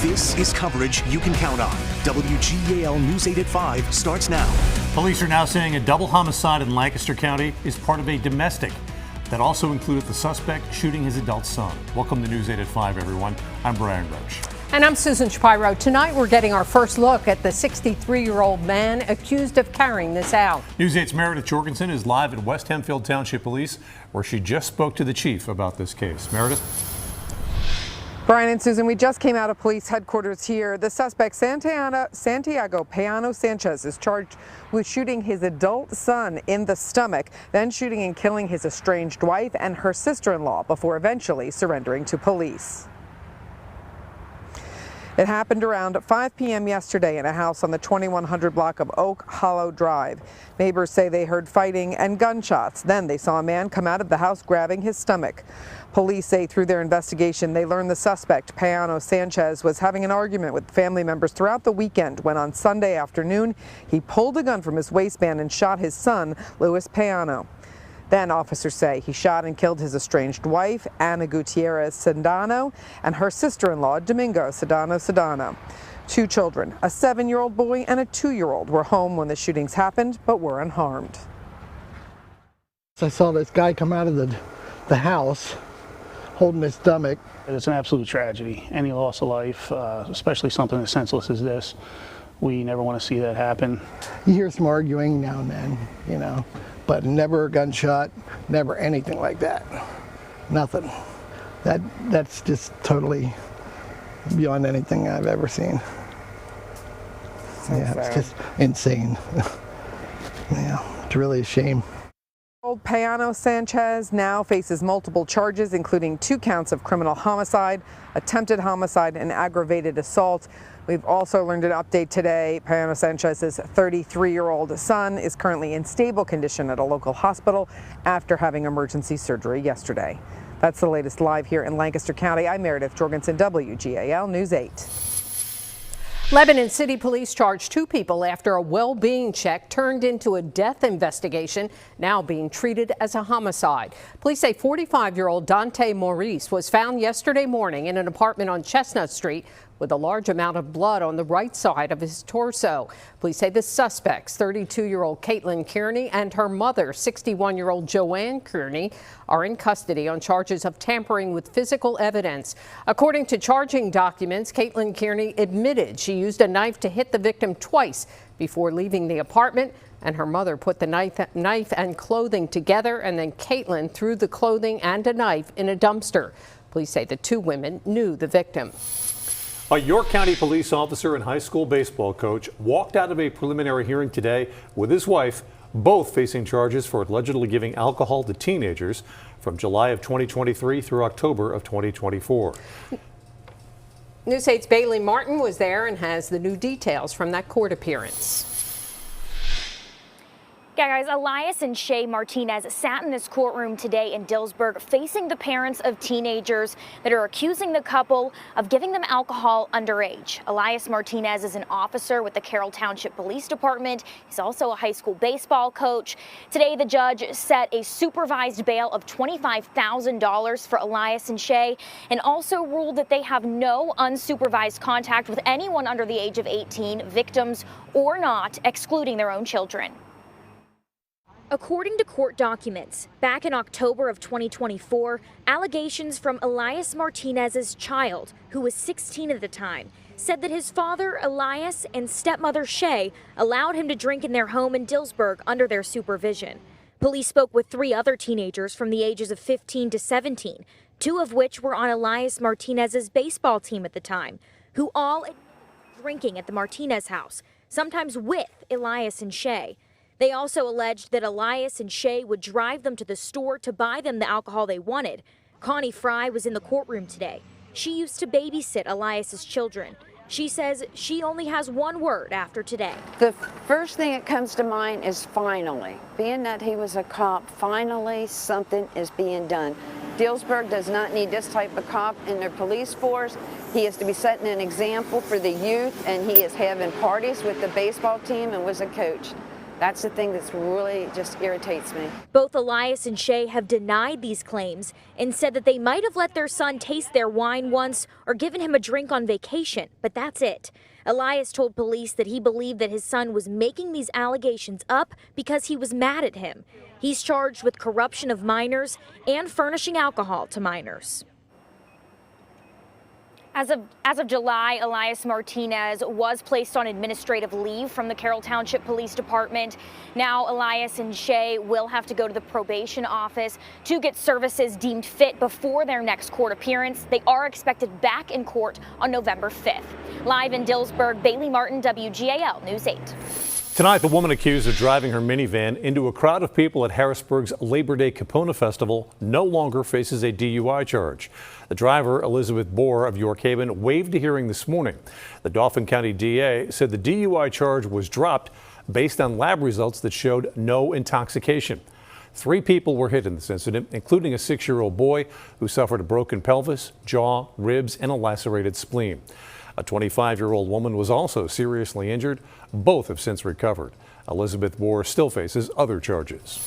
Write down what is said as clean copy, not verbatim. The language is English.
This is coverage you can count on. WGAL News 8 at 5 starts now. Police are now saying a double homicide in Lancaster County is part of a domestic that also included the suspect shooting his adult son. Welcome to News 8 at 5, everyone. I'm Brian Roche. And I'm Susan Shapiro. Tonight we're getting our first look at the 63-year-old man accused of carrying this out. News 8's Meredith Jorgensen is live at West Hempfield Township Police, where she just spoke to the chief about this case. Meredith? Brian and Susan, we just came out of police headquarters here. The suspect, Santiago Payano Sanchez, is charged with shooting his adult son in the stomach, then shooting and killing his estranged wife and her sister-in-law before eventually surrendering to police. It happened around 5 p.m. yesterday in a house on the 2100 block of Oak Hollow Drive. Neighbors say they heard fighting and gunshots. Then they saw a man come out of the house grabbing his stomach. Police say through their investigation they learned the suspect, Payano Sanchez, was having an argument with family members throughout the weekend when on Sunday afternoon he pulled a gun from his waistband and shot his son, Luis Payano. Then officers say he shot and killed his estranged wife, Ana Gutierrez Sedano, and her sister-in-law, Domingo Sedano. Two children, a 7-year-old boy and a 2-year-old, were home when the shootings happened but were unharmed. I saw this guy come out of the house holding his stomach. It's an absolute tragedy. Any loss of life, especially something as senseless as this, we never want to see that happen. You hear some arguing now and then, you know, but never a gunshot, never anything like that. Nothing. That's just totally beyond anything I've ever seen. Yeah, it's just insane. Yeah, it's really a shame. Payano Sanchez now faces multiple charges, including 2 counts of criminal homicide, attempted homicide, and aggravated assault. We've also learned an update today. Payano Sanchez's 33-year-old son is currently in stable condition at a local hospital after having emergency surgery yesterday. That's the latest live here in Lancaster County. I'm Meredith Jorgensen, WGAL News 8. Lebanon City Police charged 2 people after a well-being check turned into a death investigation, now being treated as a homicide. Police say 45-year-old Dante Maurice was found yesterday morning in an apartment on Chestnut Street with a large amount of blood on the right side of his torso. Police say the suspects, 32-year-old Caitlin Kearney and her mother, 61-year-old Joanne Kearney, are in custody on charges of tampering with physical evidence. According to charging documents, Caitlin Kearney admitted she used a knife to hit the victim twice before leaving the apartment, and her mother put the knife and clothing together, and then Caitlin threw the clothing and a knife in a dumpster. Police say the 2 women knew the victim. A York County police officer and high school baseball coach walked out of a preliminary hearing today with his wife, both facing charges for allegedly giving alcohol to teenagers from July of 2023 through October of 2024. News 8's Bailey Martin was there and has the new details from that court appearance. Yeah, guys, Elias and Shay Martinez sat in this courtroom today in Dillsburg facing the parents of teenagers that are accusing the couple of giving them alcohol underage. Elias Martinez is an officer with the Carroll Township Police Department. He's also a high school baseball coach. Today, the judge set a supervised bail of $25,000 for Elias and Shay and also ruled that they have no unsupervised contact with anyone under the age of 18, victims or not, excluding their own children. According to court documents, back in October of 2024, allegations from Elias Martinez's child, who was 16 at the time, said that his father, Elias, and stepmother, Shay, allowed him to drink in their home in Dillsburg under their supervision. Police spoke with 3 other teenagers from the ages of 15 to 17, 2 of which were on Elias Martinez's baseball team at the time, who all admitted drinking at the Martinez house, sometimes with Elias and Shay. They also alleged that Elias and Shay would drive them to the store to buy them the alcohol they wanted. Connie Fry was in the courtroom today. She used to babysit Elias's children. She says she only has one word after today. The first thing that comes to mind is finally. Being that he was a cop, finally something is being done. Dillsburg does not need this type of cop in their police force. He is to be setting an example for the youth, and he is having parties with the baseball team and was a coach. That's the thing that's really just irritates me. Both Elias and Shay have denied these claims and said that they might have let their son taste their wine once or given him a drink on vacation, but that's it. Elias told police that he believed that his son was making these allegations up because he was mad at him. He's charged with corruption of minors and furnishing alcohol to minors. As of July, Elias Martinez was placed on administrative leave from the Carroll Township Police Department. Now Elias and Shay will have to go to the probation office to get services deemed fit before their next court appearance. They are expected back in court on November 5th. Live in Dillsburg, Bailey Martin, WGAL News 8. Tonight, the woman accused of driving her minivan into a crowd of people at Harrisburg's Labor Day Capona Festival no longer faces a DUI charge. The driver, Elizabeth Bohr of York Haven, waived a hearing this morning. The Dauphin County DA said the DUI charge was dropped based on lab results that showed no intoxication. 3 people were hit in this incident, including a 6-year-old boy who suffered a broken pelvis, jaw, ribs, and a lacerated spleen. A 25-year-old woman was also seriously injured. Both have since recovered. Elizabeth Bohr still faces other charges.